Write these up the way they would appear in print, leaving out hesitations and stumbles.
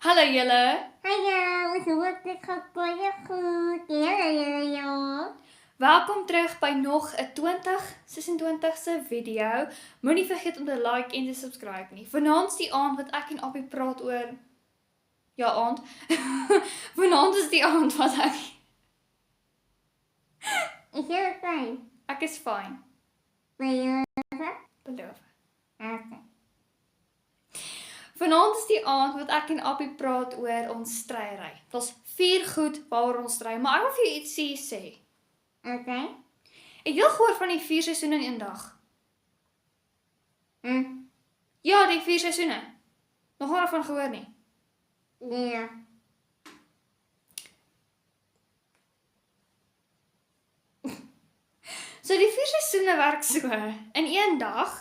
Hallo julle. Hallo, ons hoop dit gaan baie goed. Ja. Welkom terug by nog 'n 2026se video. Moenie vergeet om te like en te subscribe nie. Vanaand is die aand wat ek en Appie praat oor aand. Vanaand is die aand wat Is jy fyn? ek is fyn, Beloof? beloof. Okay. Vanaand is die aand wat ek en Appie praat oor ons stryery. Daar's 4 goed waaroor ons stry, maar ek wil vir jou ietsie sê. Okay. Het jy al gehoor van die 4 seisoene in een dag? Ja, die 4 seisoene. Nog nooit daarvan gehoor nie. Ja. So die 4 seisoene werk so. In een dag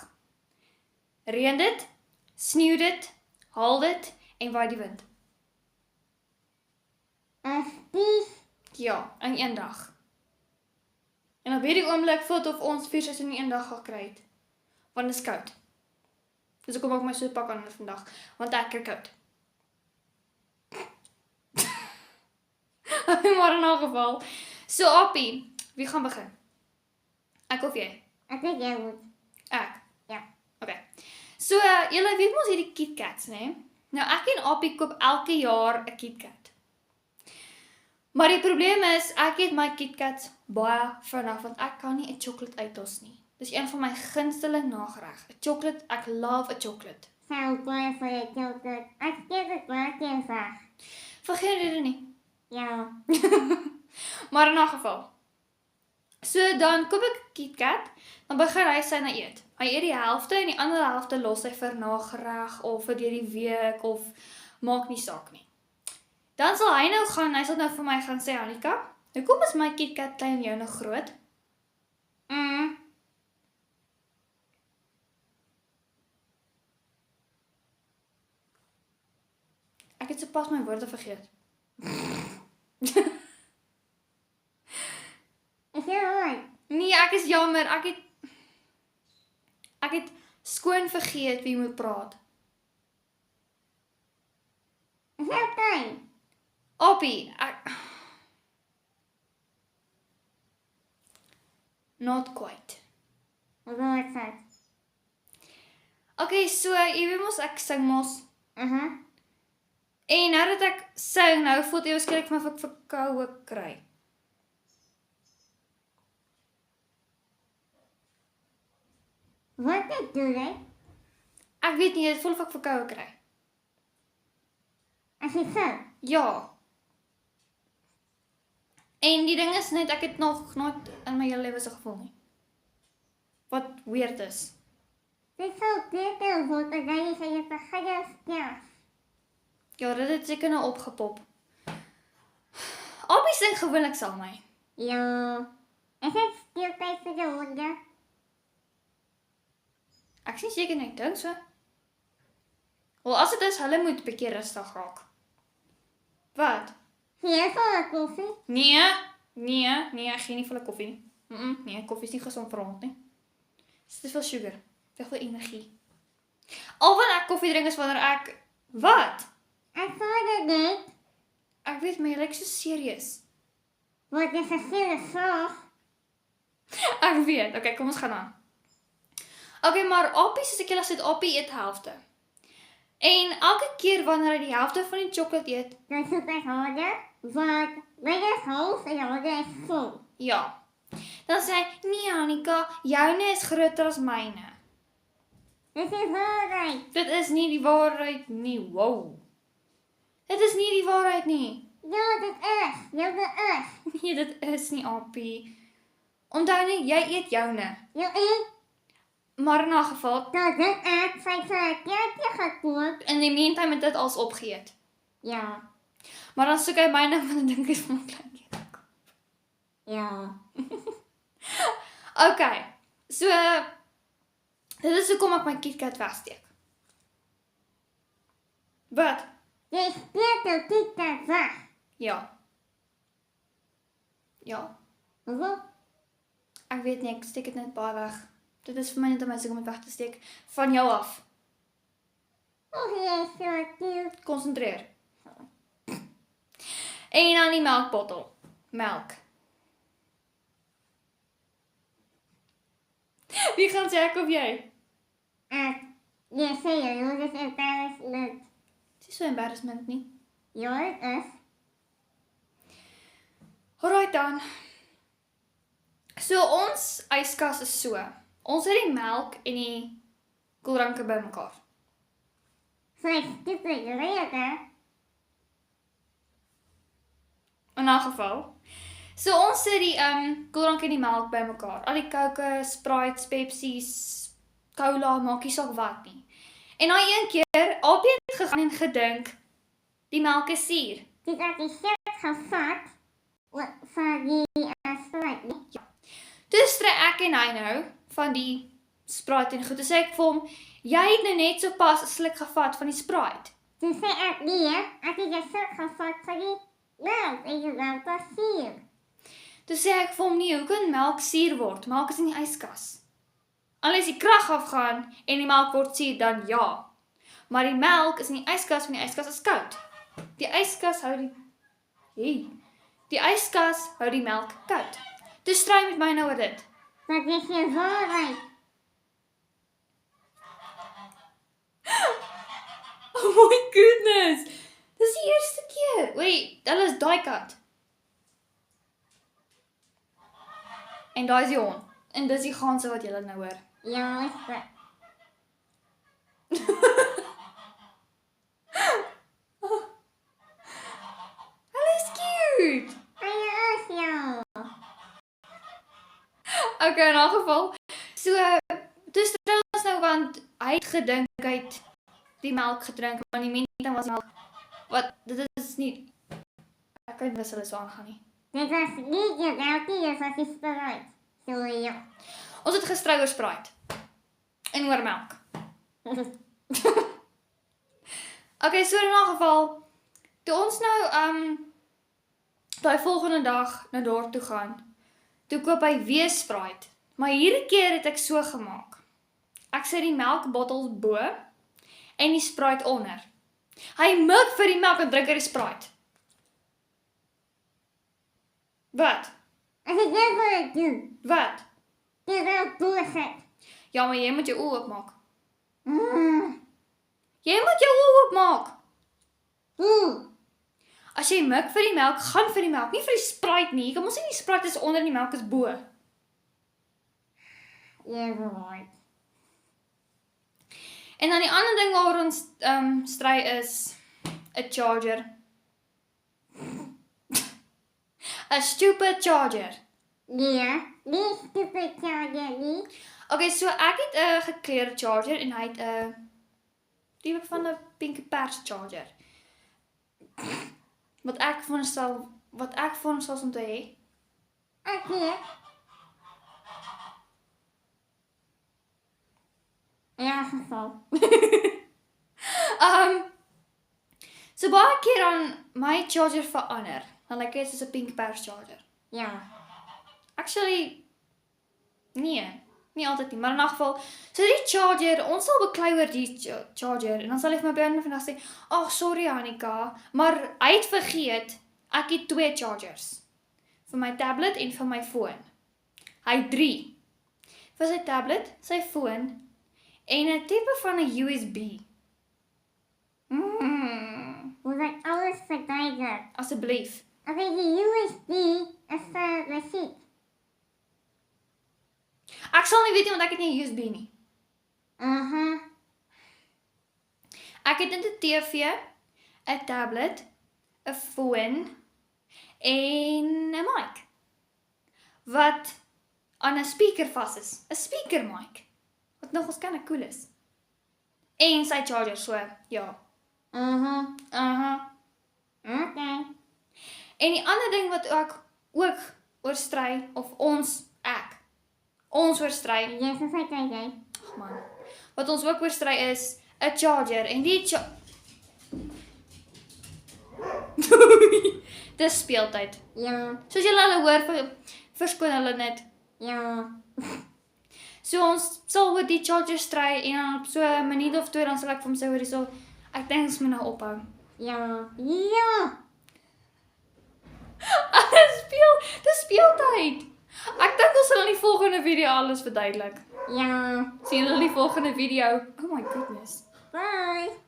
reën dit, sneeu dit, haal dit en waai die wind. Asbies. Ja, in een dag. En op hierdie oomblik voel dit of ons 4 seisoene in een dag gaan kry het. Want dit is koud. Dus ek kom ook my soetpak aan vandag, want ek kry koud. Maar in elk geval. So Appie, wie gaan begin? Ek of jy? Ek weet jy moet. Ek. Ja. Okay. So, julle weet mos hierdie KitKats, né? Nou ek en Appie koop elke jaar 'n KitKat. Maar die probleem is, ek het my KitKats baie vinnig, want ek kan nie 'n chocolate uitdos nie. Dis een van my gunsteling nagereg. 'n Chocolate, ek love 'n chocolate. Sou baie vir jou chocolate. Ek steek dit baie teen weg. Vir geen rede nie. Ja. Maar in 'n geval. So dan koop ek 'n KitKat, dan begin hy syne eet. Hy eet die helfte en die ander helfte los hy vir nagereg of vir deur die week of maak nie saak nie. Dan sal hy nou gaan, hy sal nou vir my gaan sê, Annika, hoekom is my KitKat klein en joune groot? Ek het sopas my woorde vergeet. Is jy reg? Nee, ek is jammer, ek het skoon vergeet wie moet praat. Is jy fyn? Appie, not quite. Wat wil ek sê? Okay, so, jy weet mos ek sing mos. Mhm. En nou dat ek sing, nou voel dit waarskynlik van ek verkoue kry. Wat ek doen, hè? Ek weet nie, dit voel of ek verkoue kry. As jy sing. Ja. En die ding is net, ek het nog nooit in my hele lewe so gevoel nie. Wat weird is. Dit sal beter word as jy sy vergeet stel. Ja, dit het seker nou opgepop. Appie sing gewoonlik saam my. Ja. Is dit speeltyd vir die honde? Ek sien seker nie, ek dink so. Wel, as dit is, hulle moet 'n bietjie rustig raak. Wat? Hier vir 'n koffie. Nee, ek gee nie vir hulle koffie nie. Nee, koffie is nie gesond vir ons nie. Dis te veel sugar, te veel energie. Al wat ek koffie drink is wanneer ek... Wat? Ek sê dit net. Ek weet, maar jy lyk so serieus. Wat is 'n goeie vraag? Ek weet, okay, kom ons gaan aan. Okay, maar Appie, soos ek julle gesê het, Appie eet helfte. En elke keer wanneer hy die helfte van die chocolate eet, Dan soek ek harder, want myne is half en harde is vol. ja. Dan sê hy, nee Annika, joune is groter as myne. Dit is waarheid. Dit is nie die waarheid nie, wow. Dit is nie die waarheid nie. Ja, dit is. Ja, dit is. Nee, dit is nie, Appie. Onthou net, jy eet joune. Ja, en Maar in 'n geval, dat dit ek sy keertjie gekoop. in die meantime het dit als opgeëet. Ja. Maar dan soek hy myne, want ek dink hy is van 'n klein kind. Ja. Okay, so, dit is hoekom ek my KitKat wegsteek. Wat? Jy steek jou KitKat weg. Ja. Ja. Hoekom? Ek weet nie, ek steek dit net baie weg. Dit is vir my net amazing om dit weg te steek van jou af. Oh, jy is so cute. Konsentreer. En dan die melkbottel. Melk. Wie gaan sê ek of jy? Jy sê jy, dit is embarrassment. Dit is so embarrassment nie. Ja, het is. Alright dan. So ons yskas is so. Ons het die melk en die koeldranke bymekaar. Sy stupid rede. In 'n geval. So ons sit die koeldrank en die melk bymekaar. Al die Coke, Sprites, Pepsi's, Cola, maak nie saak wat nie. En dan een keer, albei het gegaan en gedink die melk is suur. Dit het die shit gevat van die Sprite. Toe stry ek en hy nou van die Sprite en goed. Toe sê ek vir hom, jy het nou net so pas 'n sluk gevat van die Sprite. Toe sê ek nee, ek het die shit gevat van die melk en die melk was suur. Toe sê ek vir hom, nee, hoe kan melk suur word? Melk is in die yskas. As die krag afgaan en die melk word suur, dan ja. Maar die melk is in die yskas, want die yskas is koud. Die yskas hou die yskas hou die melk koud. Toe stry met my nou oor dit. Dat is je waarheid. Oh my goodness. Dis die eerste keer. Wait, hulle is daai kant. En daai is die hond. En dis die ganse wat julle nou hoor. Ja, is dat. Hulle is cute. En je is jou. Okay, in 'n geval. So, toe stry ons nou want hy het gedink hy het die melk gedrink, want die mense was melk. Wat dit is nie. Ek kan nie wus hulle so aangaan nie. Dit was niet je melk, dit was die Sprite. Sorry, ja. Ons het gestry oor Sprite. En oor melk. Okay, so in 'n geval, toe ons nou daai volgende dag na daar toe gaan, toe koop hy weer Sprite. Maar hierdie keer het ek so gemaak. Ek sit die melkbottels bo en die Sprite onder. Hy mik vir die melk en drink uit die Sprite. Wat? Als ik dit wil doen, Wat? dit wil doorzetten. Ja, maar jy moet jou oë oopmaak. Mm. Jy moet jou oë oopmaak. Hoe? As jy mik vir die melk, gaan vir die melk, nie vir die Sprite nie. Jy kan mos nie die Sprite is onder en die melk is bo. Je woord. En dan die ander ding waaroor ons stry is 'n charger. 'n Stupid charger. Ja, die stupid charger niet. Okay, so ek het 'n gekleurde charger en hy het 'n tipe van 'n pink pers charger. Wat ek veronderstel om te hê. Oké. Ja, geval. So baie keer dan my charger verander. Dan lyk dit soos 'n pink pers charger. Ja. Actually, nee, nie altyd nie, maar in 'n geval, so die charger, ons sal beklei oor die charger, en dan sal hy vir my by 'n vandag sê, ag, sorry Annika, maar hy het vergeet, ek het 2 chargers, vir my tablet en vir my foon. Hy het 3, vir sy tablet, sy foon, en 'n tipe van 'n USB. Hoe dat alles verduidelijk. Asseblief. Oké, die USB is voor muziek. Ek sal nie weet nie, want ek het nie 'n USB nie. Aha. Ek het net 'n TV, 'n tablet, 'n foon en 'n mic wat aan 'n speaker vas is. 'n Speaker mic wat nogals kinda cool is. En sy charger, so ja. Aha. Aha. Oké. En die ander ding wat ek ook oor stry of ons oor stry, Je is een jij. ag man. Wat ons ook oor stry is 'n charger en die dis speeltyd. Ja. Soos julle hulle hoor, verskoon hulle net. Ja. So ons sal oor die charger stry en dan op so 'n minuut of 2 dan sal ek vir hom sê hoor hierso, ek dink ons moet nou ophou. Ja. Ja. volgende video alles verduidelik. Ja. Sien julle in die volgende video. Oh my goodness. Bye.